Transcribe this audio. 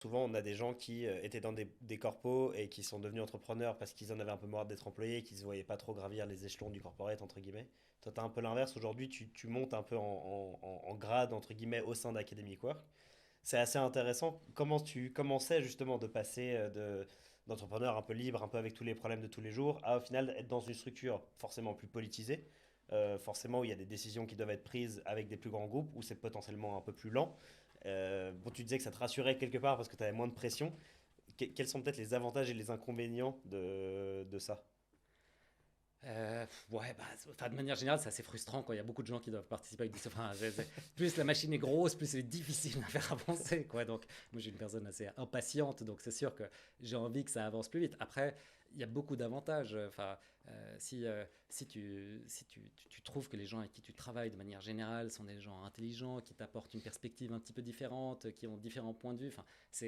Souvent, on a des gens qui étaient dans des corpos et qui sont devenus entrepreneurs parce qu'ils en avaient un peu marre d'être employés et qu'ils ne se voyaient pas trop gravir les échelons du corporate, entre guillemets. Toi, tu as un peu l'inverse. Aujourd'hui, tu montes un peu en grade, entre guillemets, au sein d'Academic Work. C'est assez intéressant. Comment tu commençais justement de passer d'entrepreneur un peu libre, un peu avec tous les problèmes de tous les jours, à au final être dans une structure forcément plus politisée, forcément où il y a des décisions qui doivent être prises avec des plus grands groupes, où c'est potentiellement un peu plus lent. Bon, tu disais que ça te rassurait quelque part parce que tu avais moins de pression. Quels sont peut-être les avantages et les inconvénients de ça? Ouais, bah, enfin, de manière générale, c'est assez frustrant quand il y a beaucoup de gens qui doivent participer avec enfin, plus la machine est grosse, plus c'est difficile à faire avancer, quoi. Donc, moi, j'ai une personne assez impatiente, donc c'est sûr que j'ai envie que ça avance plus vite. Après, il y a beaucoup d'avantages. Enfin, si tu trouves que les gens avec qui tu travailles de manière générale sont des gens intelligents, qui t'apportent une perspective un petit peu différente, qui ont différents points de vue, enfin,